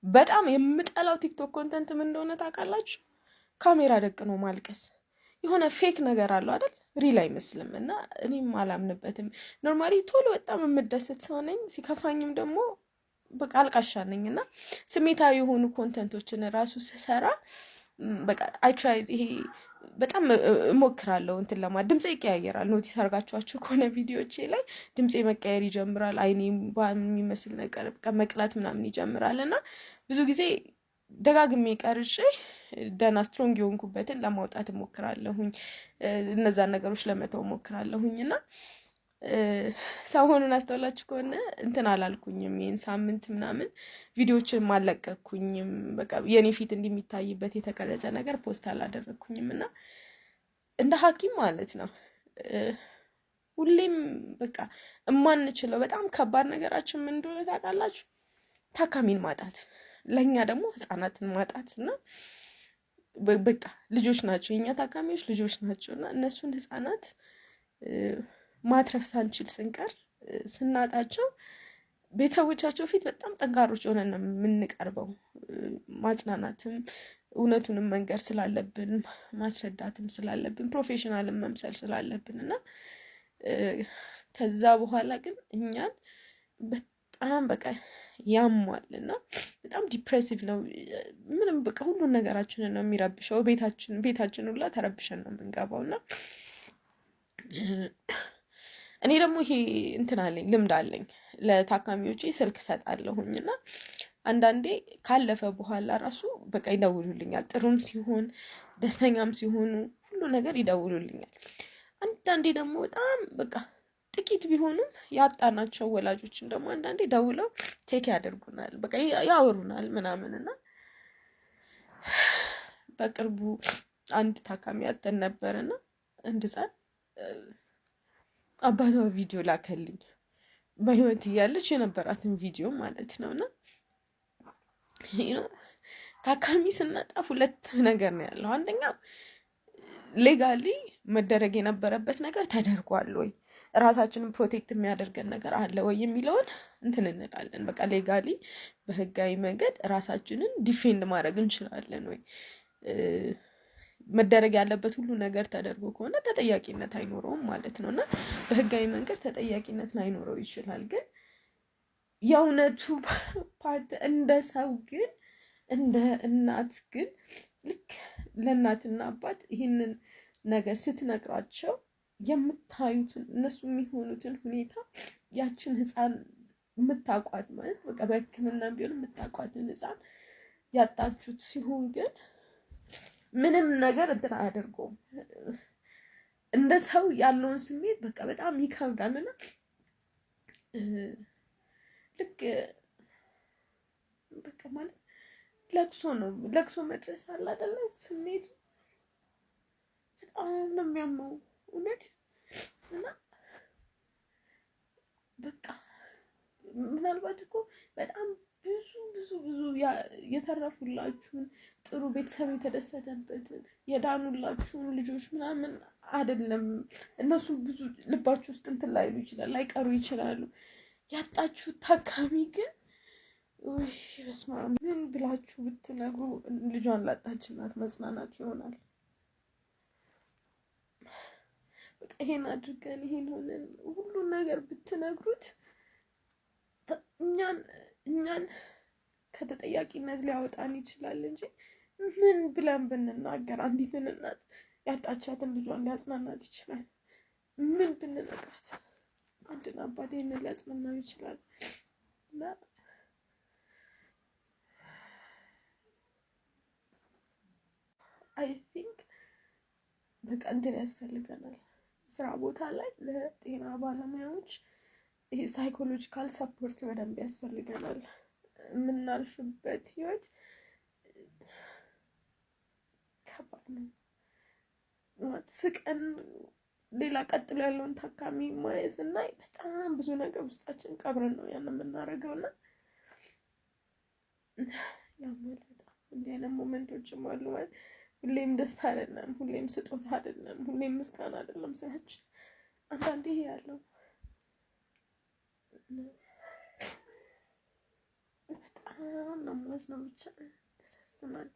በጣም የምጠላው ቲክቶክ ኮንተንት ምን እንደሆነ ታውቃላችሁ? ካሜራ ደቅኖ ማልቀስ የሆነ ፌክ ነገር አለው አይደል? ሪል አይመስልም። እና እኔም አላምንበትም። ኖርማሊ ቶሎ በጣም የምደሰት ሰው ነኝ። ሲከፋኝም ደግሞ በቃ አልቃሻ ነኝ። እና ስሜታዊ የሆኑ ኮንተንቶችን ራሱ ስሰራ በቃ አይ ትራይ ይሄ በጣም እሞክራለሁ እንትን ድምፄ ይቀያየራል። ኖቲስ አድርጋችኋቸው ከሆነ ቪዲዮቼ ላይ ድምፄ መቀየር ይጀምራል። አይኔ የሚመስል ነገር በቃ መቅላት ምናምን ይጀምራል። እና ብዙ ጊዜ ደጋግሜ ቀርጬ ደህና ስትሮንግ የሆንኩበትን ለማውጣት እሞክራለሁኝ። እነዛን ነገሮች ለመተው እሞክራለሁኝ። እና ሰሞኑን አስተውላችሁ ከሆነ እንትን አላልኩኝም። ይህን ሳምንት ምናምን ቪዲዮችን አልለቀኩኝም። በቃ የኔ ፊት እንደሚታይበት የተቀረጸ ነገር ፖስት አላደረግኩኝም። እና እንደ ሐኪም ማለት ነው ሁሌም በቃ እማንችለው በጣም ከባድ ነገራችን ምን እንደሆነ ታውቃላችሁ? ታካሚን ማጣት፣ ለእኛ ደግሞ ህፃናትን ማጣት። እና በቃ ልጆች ናቸው የኛ ታካሚዎች ልጆች ናቸው። እና እነሱን ህፃናት ማትረፍ ሳንችል ስንቀር ስናጣቸው ቤተሰቦቻቸው ፊት በጣም ጠንካሮች ሆነን ነው የምንቀርበው። ማጽናናትም እውነቱንም መንገር ስላለብን ማስረዳትም ስላለብን ፕሮፌሽናልም መምሰል ስላለብን እና ከዛ በኋላ ግን እኛን በጣም በቃ ያሟል እና በጣም ዲፕሬሲቭ ነው። ምንም በቃ ሁሉን ነገራችንን ነው የሚረብሸው። ቤታችን ሁላ ተረብሸን ነው የምንገባው። እና እኔ ደግሞ ይሄ እንትን አለኝ ልምድ አለኝ። ለታካሚዎቼ ስልክ ሰጣለሁኝ እና አንዳንዴ ካለፈ በኋላ ራሱ በቃ ይደውሉልኛል። ጥሩም ሲሆን ደስተኛም ሲሆኑ ሁሉ ነገር ይደውሉልኛል። አንዳንዴ ደግሞ በጣም በቃ ጥቂት ቢሆኑም ያጣናቸው ወላጆችም ደግሞ አንዳንዴ ደውለው ቼክ ያደርጉናል፣ በቃ ያወሩናል ምናምን። እና በቅርቡ አንድ ታካሚ ያጠን ነበርና አንድ ህፃን አባቷ ቪዲዮ ላከልኝ፣ በህይወት እያለች የነበራትን ቪዲዮ ማለት ነው። እና ታካሚ ስናጣ ሁለት ነገር ነው ያለው። አንደኛው ሌጋሊ መደረግ የነበረበት ነገር ተደርጓል ወይ፣ ራሳችንን ፕሮቴክት የሚያደርገን ነገር አለ ወይ የሚለውን እንትን እንላለን። በቃ ሌጋሊ በህጋዊ መንገድ ራሳችንን ዲፌንድ ማድረግ እንችላለን ወይ፣ መደረግ ያለበት ሁሉ ነገር ተደርጎ ከሆነ ተጠያቂነት አይኖረውም ማለት ነው። እና በህጋዊ መንገድ ተጠያቂነት ላይኖረው ይችላል። ግን የእውነቱ ፓርት እንደ ሰው ግን እንደ እናት ግን ልክ ለእናትና አባት ይህንን ነገር ስትነግራቸው የምታዩትን እነሱ የሚሆኑትን ሁኔታ ያችን ህፃን የምታውቋት ማለት በቃ በሕክምና ቢሆን የምታውቋትን ህፃን ያጣችሁት ሲሆን ግን ምንም ነገር እንትን አያደርገውም። እንደ ሰው ያለውን ስሜት በቃ በጣም ይከብዳልና ልክ በቃ ማለት ለቅሶ ነው። ለቅሶ መድረስ አለ አይደለ? ስሜት በጣም ነው የሚያመው እውነት። እና በቃ ምናልባት እኮ በጣም ብዙ የተረፉላችሁን ጥሩ ቤተሰብ የተደሰተበትን የዳኑላችሁን ልጆች ምናምን አይደለም። እነሱ ብዙ ልባችሁ ውስጥ እንትን ላይሉ ይችላል፣ ላይቀሩ ይችላሉ። ያጣችሁ ታካሚ ግን በስመ አብ ምን ብላችሁ ብትነግሩ ልጇን ላጣች እናት መጽናናት ይሆናል። በቃ ይሄን አድርገን ይሄን ሆነን ሁሉን ነገር ብትነግሩት እኛን ከተጠያቂነት ሊያወጣን ይችላል እንጂ ምን ብለን ብንናገር አንዲትን እናት ያጣቻትን ልጇን ሊያጽናናት ይችላል? ምን ብንነግራት አንድን አባት ይሄንን ሊያጽናናው ይችላል? እና አይ ቲንክ በቃ እንትን ያስፈልገናል። ስራ ቦታ ላይ ለጤና ባለሙያዎች ይሄ ሳይኮሎጂካል ሰፖርት በደንብ ያስፈልገናል። የምናልፍበት ህይወት ከባድ ነው። ስቀን ሌላ ቀጥሎ ያለውን ታካሚ ማየት እና በጣም ብዙ ነገር ውስጣችን ቀብረን ነው ያን የምናደርገው። እና ያማል በጣም። እንዲህ አይነት ሞመንቶችም አሉ ማለት ሁሌም ደስታ አይደለም፣ ሁሌም ስጦታ አይደለም፣ ሁሌም ምስጋና አይደለም ስራችን። አንዳንዴ ይሄ ያለው በጣም በጣም ነው የማዝነው። ብቻ ያሳዝናል።